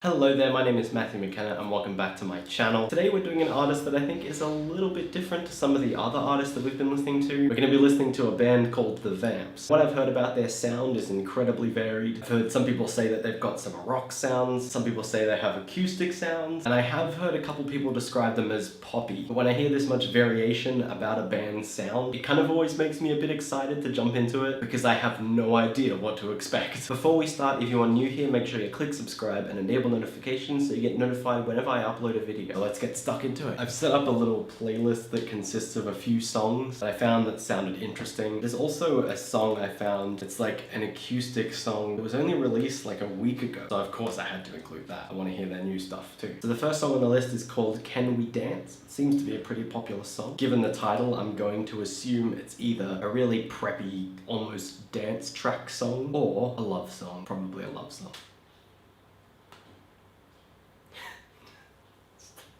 Hello there, my name is Mathew McKenna and welcome back to my channel. Today we're doing an artist that I think is a little bit different to some of the other artists that we've been listening to. We're going to be listening to a band called the VAMPS. What I've heard about their sound is incredibly varied. I've heard some people say that they've got some rock sounds, some people say they have acoustic sounds, and I have heard a couple people describe them as poppy. But when I hear this much variation about a band's sound, it kind of always makes me a bit excited to jump into it because I have no idea what to expect. Before we start, if you are new here, make sure you click subscribe and enable notifications so you get notified whenever I upload a video. So let's get stuck into it. I've set up a little playlist that consists of a few songs that I found that sounded interesting. There's also a song I found, it's like an acoustic song that was only released like a week ago. So of course I had to include that. I want to hear their new stuff too. So the first song on the list is called Can We Dance? It seems to be a pretty popular song. Given the title, I'm going to assume it's either a really preppy, almost dance track song or a love song. Probably a love song.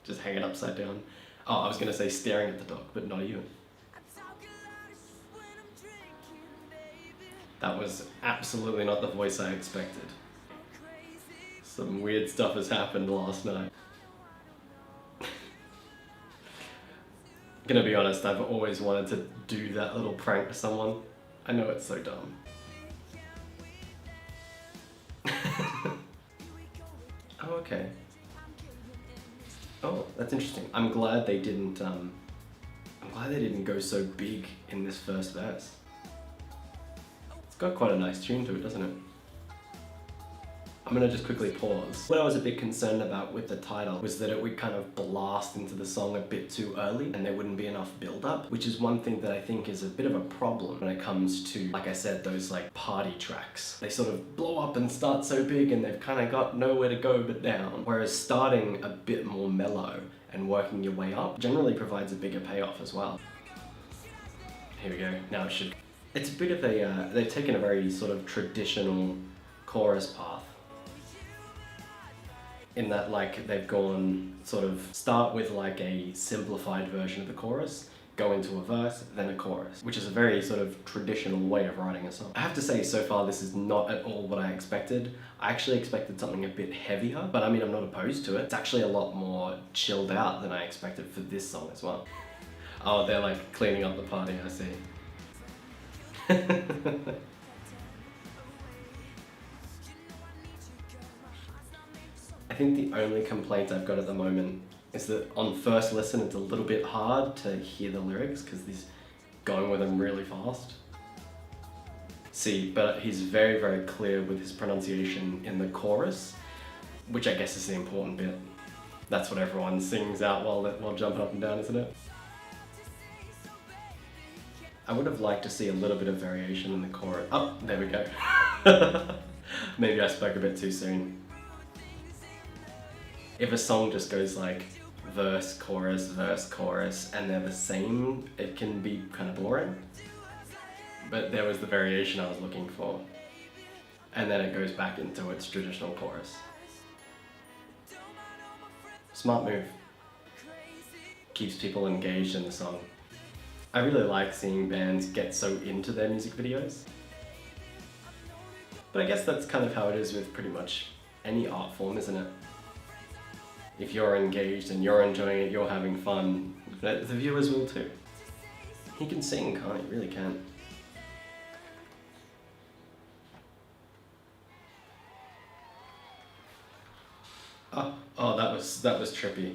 Just hanging upside down. Oh, I was gonna say staring at the dog, but not even. That was absolutely not the voice I expected. Some weird stuff has happened last night. Gonna be honest, I've always wanted to do that little prank to someone. I know it's so dumb. Oh, okay. Oh, that's interesting. I'm glad they didn't go so big in this first verse. It's got quite a nice tune to it, doesn't it? I'm gonna just quickly pause. What I was a bit concerned about with the title was that it would kind of blast into the song a bit too early and there wouldn't be enough build-up, which is one thing that I think is a bit of a problem when it comes to, like I said, those like party tracks. They sort of blow up and start so big and they've kind of got nowhere to go but down. Whereas starting a bit more mellow and working your way up generally provides a bigger payoff as well. Here we go, now it should. It's a bit of a, they've taken a very sort of traditional chorus path. In that, like, they've gone sort of start with like a simplified version of the chorus, go into a verse, then a chorus, which is a very sort of traditional way of writing a song. I have to say, so far this is not at all what I expected. I actually expected something a bit heavier, but I mean, I'm not opposed to it. It's actually a lot more chilled out than I expected for this song as well. Oh, they're like cleaning up the party, I see. I think the only complaint I've got at the moment is that on first listen it's a little bit hard to hear the lyrics because he's going with them really fast. See, but he's very, very clear with his pronunciation in the chorus, which I guess is the important bit. That's what everyone sings out while jumping up and down, isn't it? I would have liked to see a little bit of variation in the chorus. Oh, there we go. Maybe I spoke a bit too soon. If a song just goes like verse, chorus, and they're the same, it can be kind of boring. But there was the variation I was looking for. And then it goes back into its traditional chorus. Smart move. Keeps people engaged in the song. I really like seeing bands get so into their music videos. But I guess that's kind of how it is with pretty much any art form, isn't it? If you're engaged and you're enjoying it, you're having fun, the viewers will too. He can sing, can't he? Really can. Oh, that was trippy.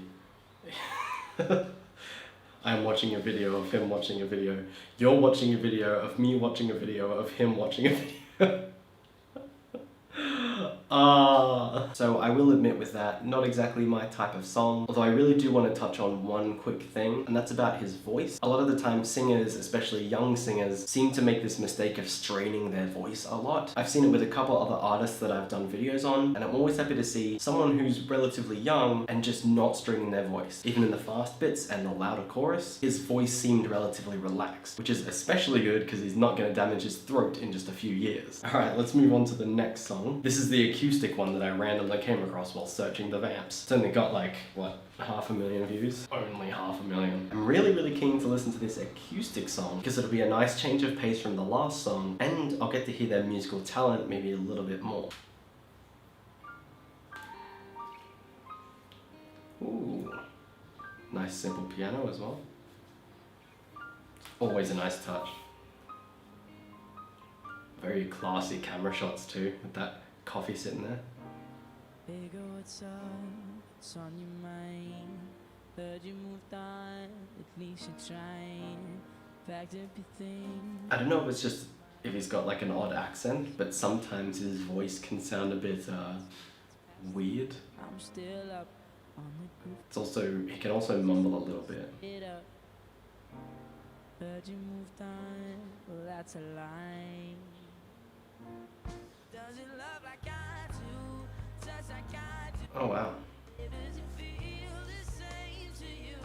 I'm watching a video of him watching a video. You're watching a video of me watching a video of him watching a video. So I will admit with that, not exactly my type of song, although I really do want to touch on one quick thing, and that's about his voice. A lot of the time singers, especially young singers, seem to make this mistake of straining their voice a lot. I've seen it with a couple other artists that I've done videos on, and I'm always happy to see someone who's relatively young and just not straining their voice. Even in the fast bits and the louder chorus, his voice seemed relatively relaxed, which is especially good because he's not going to damage his throat in just a few years. Alright, let's move on to the next song. This is the acoustic one that I randomly came across while searching the VAMPS. It's only got like, what, 500,000 views? Only 500,000. I'm really keen to listen to this acoustic song because it'll be a nice change of pace from the last song and I'll get to hear their musical talent maybe a little bit more. Ooh, nice simple piano as well. Always a nice touch. Very classy camera shots too, with that coffee sitting there. Bigger what's up, what's on your mind? Heard you moved on, at least you're trying. Packed up your things. I don't know if it's just if he's got like an odd accent, but sometimes his voice can sound a bit weird. I'm still up on the group. It's also, he can also mumble a little bit. It up. Heard you moved on, well that's a lie. Does it love like I do? Just like I do. Oh wow. Does it feel the same to you?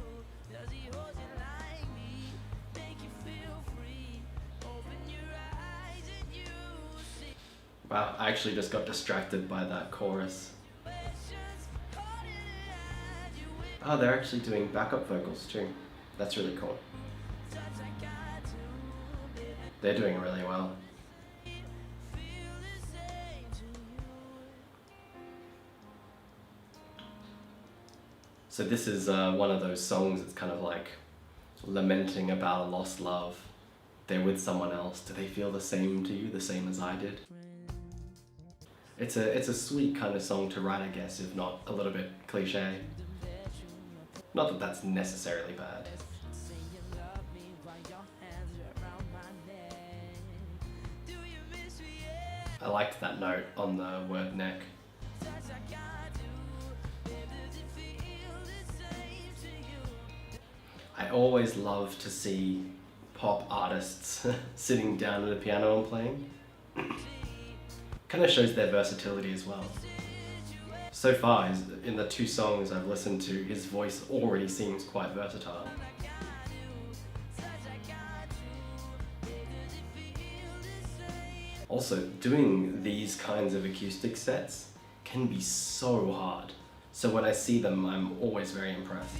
Does he hold you like me? Make you feel free? Open your eyes and you see. Wow, I actually just got distracted by that chorus. Oh, they're actually doing backup vocals too. That's really cool. They're doing really well. So this is one of those songs that's kind of like lamenting about a lost love. They're with someone else. Do they feel the same to you, the same as I did? It's a sweet kind of song to write, I guess, if not a little bit cliche. Not that that's necessarily bad. I liked that note on the word neck. I always love to see pop artists sitting down at a piano and playing. Kind of shows their versatility as well. So far, in the two songs I've listened to, his voice already seems quite versatile. Also, doing these kinds of acoustic sets can be so hard. So when I see them, I'm always very impressed.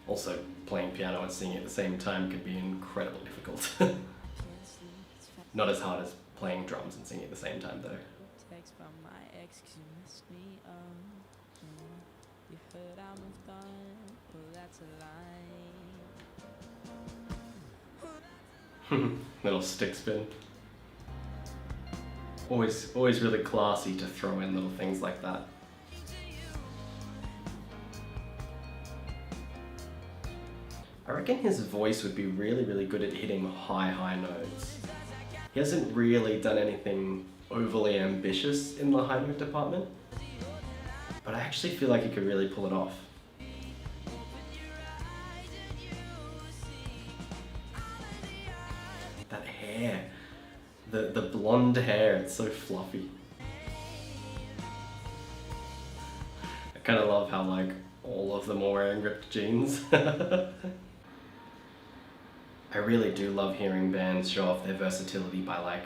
Also, playing piano and singing at the same time can be incredibly difficult. Not as hard as playing drums and singing at the same time though. Text from my ex, 'cause you messed me up. You heard I moved on, well that's a lie. Little stick spin. Always really classy to throw in little things like that. I reckon his voice would be really good at hitting high notes. He hasn't really done anything overly ambitious in the high note department, but I actually feel like he could really pull it off. That hair, the blonde hair, it's so fluffy. I kind of love how like all of them are wearing ripped jeans. I really do love hearing bands show off their versatility by like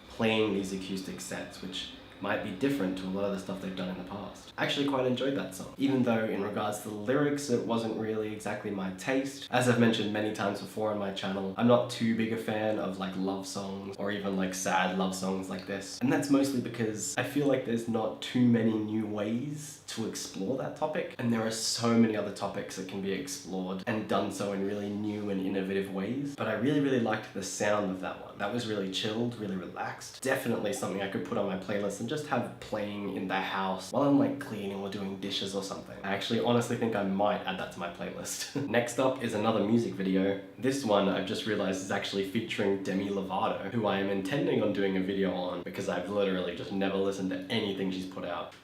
playing these acoustic sets, which might be different to a lot of the stuff they've done in the past. I actually quite enjoyed that song, even though in regards to the lyrics it wasn't really exactly my taste. As I've mentioned many times before on my channel, I'm not too big a fan of like love songs or even like sad love songs like this. And that's mostly because I feel like there's not too many new ways to explore that topic, and there are so many other topics that can be explored and done so in really new and innovative ways. But I really liked the sound of that one. That was really chilled, really relaxed. Definitely something I could put on my playlist and just have playing in the house while I'm like cleaning or doing dishes or something. I actually honestly think I might add that to my playlist. Next up is another music video. This one I've just realized is actually featuring Demi Lovato, who I am intending on doing a video on because I've literally just never listened to anything she's put out.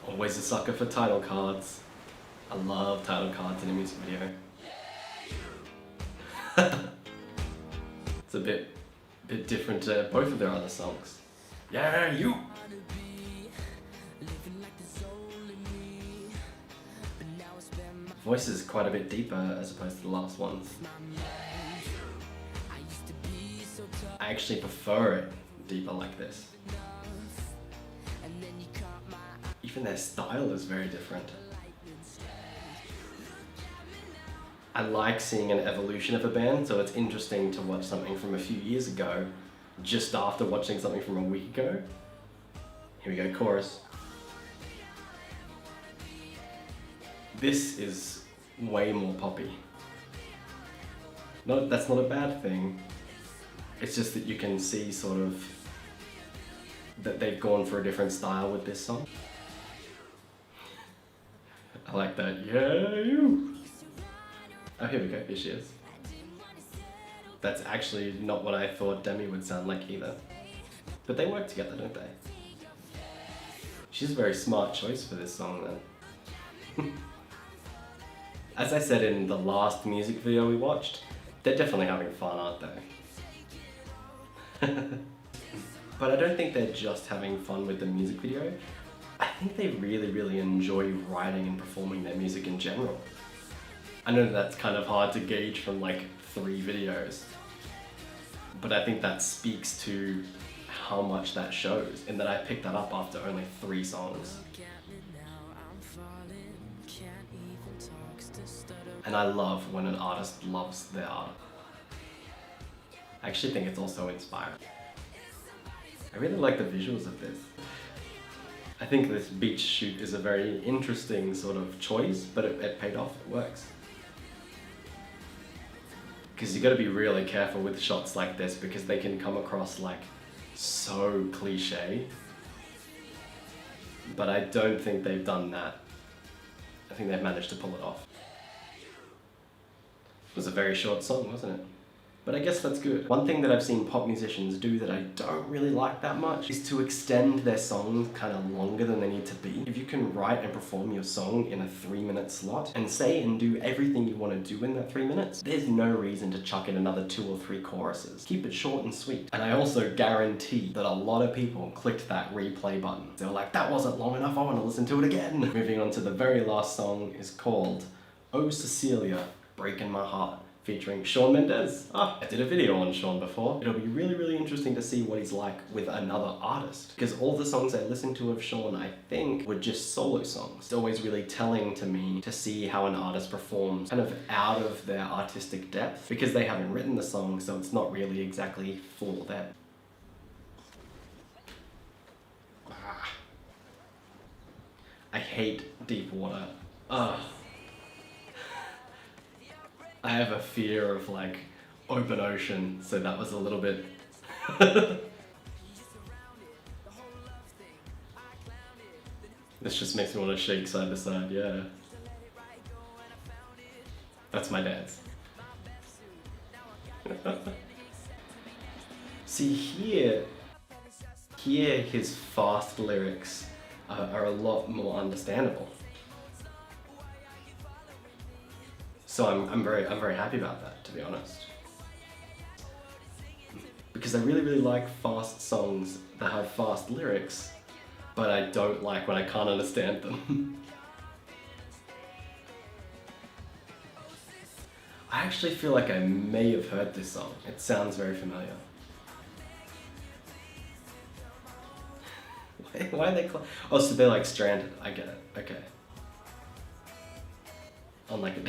Always a sucker for title cards. I love title cards in a music video. It's a bit different to both of their other songs. Yeah, you! Voice is quite a bit deeper as opposed to the last ones. I actually prefer it deeper like this. Even their style is very different. I like seeing an evolution of a band, so it's interesting to watch something from a few years ago just after watching something from a week ago. Here we go, chorus. This is way more poppy. No, that's not a bad thing. It's just that you can see sort of that they've gone for a different style with this song. I like that. Yeah, you. Oh, here we go. Here she is. That's actually not what I thought Demi would sound like either. But they work together, don't they? She's a very smart choice for this song then. As I said in the last music video we watched, they're definitely having fun, aren't they? But I don't think they're just having fun with the music video. I think they really enjoy writing and performing their music in general. I know that's kind of hard to gauge from like 3 videos, but I think that speaks to how much that shows, and that I picked that up after only 3 songs. And I love when an artist loves their art. I actually think it's also inspiring. I really like the visuals of this. I think this beach shoot is a very interesting sort of choice, but it paid off, it works. Because you gotta be really careful with shots like this because they can come across like so cliche. But I don't think they've done that. I think they've managed to pull it off. It was a very short song, wasn't it? But I guess that's good. One thing that I've seen pop musicians do that I don't really like that much is to extend their songs kind of longer than they need to be. If you can write and perform your song in a 3-minute slot and say and do everything you want to do in that 3 minutes, there's no reason to chuck in another 2 or 3 choruses. Keep it short and sweet. And I also guarantee that a lot of people clicked that replay button. They were like, that wasn't long enough, I want to listen to it again. Moving on to the very last song is called Oh Cecilia, Breaking My Heart, featuring Shawn Mendes. I did a video on Shawn before. It'll be really interesting to see what he's like with another artist, because all the songs I listened to of Shawn, I think, were just solo songs. It's always really telling to me to see how an artist performs kind of out of their artistic depth, because they haven't written the song, so it's not really exactly for them. I hate deep water. I have a fear of like open ocean, so that was a little bit. This just makes me want to shake side to side, yeah. That's my dance. See, here his fast lyrics are a lot more understandable. So I'm very happy about that, to be honest. Because I really like fast songs that have fast lyrics, but I don't like when I can't understand them. I actually feel like I may have heard this song. It sounds very familiar. Why are they oh, so they're like stranded. I get it. Okay. Unlike it.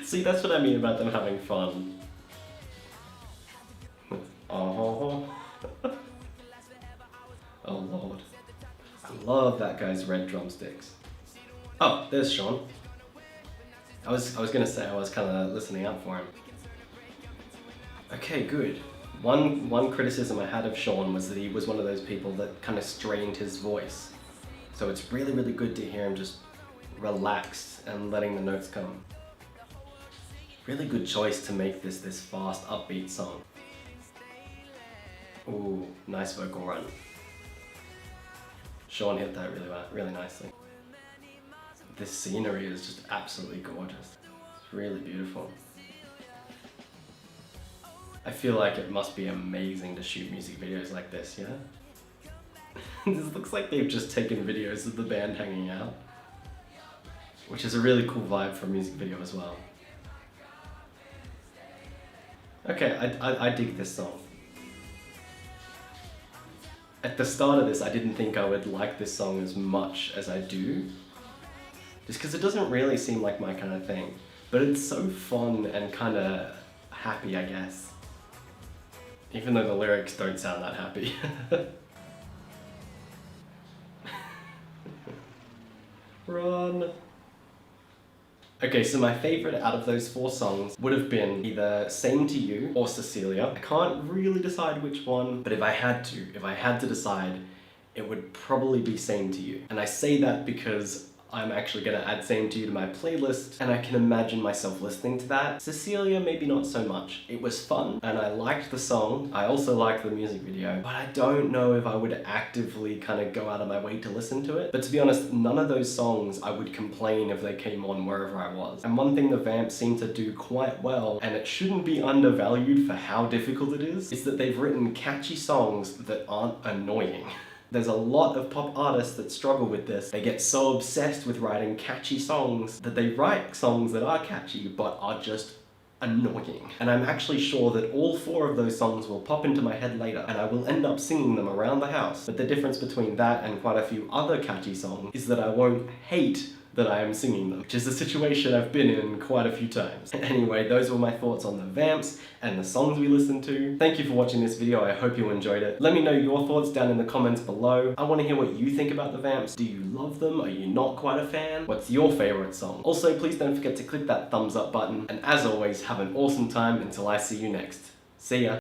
See, that's what I mean about them having fun. Oh. Oh lord. I love that guy's red drumsticks. Oh, there's Shawn. I was gonna say I was kind of listening out for him. Okay, good. One criticism I had of Shawn was that he was one of those people that kind of strained his voice. So it's really good to hear him just relaxed and letting the notes come. Really good choice to make this fast, upbeat song. Ooh, nice vocal run. Shawn hit that really nicely. This scenery is just absolutely gorgeous. It's really beautiful. I feel like it must be amazing to shoot music videos like this, yeah? This looks like they've just taken videos of the band hanging out, which is a really cool vibe for a music video as well. Okay, I dig this song. At the start of this, I didn't think I would like this song as much as I do, just because it doesn't really seem like my kind of thing. But it's so fun and kind of happy, I guess. Even though the lyrics don't sound that happy. Run. Okay, so my favorite out of those 4 songs would have been either Same to You or Cecilia. I can't really decide which one, but if I had to decide, it would probably be Same to You. And I say that because I'm actually gonna add Same to You to my playlist, and I can imagine myself listening to that. Cecilia, maybe not so much. It was fun, and I liked the song. I also liked the music video, but I don't know if I would actively kind of go out of my way to listen to it. But to be honest, none of those songs I would complain if they came on wherever I was. And one thing the Vamps seem to do quite well, and it shouldn't be undervalued for how difficult it is that they've written catchy songs that aren't annoying. There's a lot of pop artists that struggle with this. They get so obsessed with writing catchy songs that they write songs that are catchy but are just annoying. And I'm actually sure that all 4 of those songs will pop into my head later and I will end up singing them around the house. But the difference between that and quite a few other catchy songs is that I won't hate that I am singing them, which is a situation I've been in quite a few times. Anyway, those were my thoughts on the Vamps and the songs we listened to. Thank you for watching this video, I hope you enjoyed it. Let me know your thoughts down in the comments below. I want to hear what you think about the Vamps. Do you love them? Are you not quite a fan? What's your favourite song? Also, please don't forget to click that thumbs up button, and as always, have an awesome time until I see you next. See ya!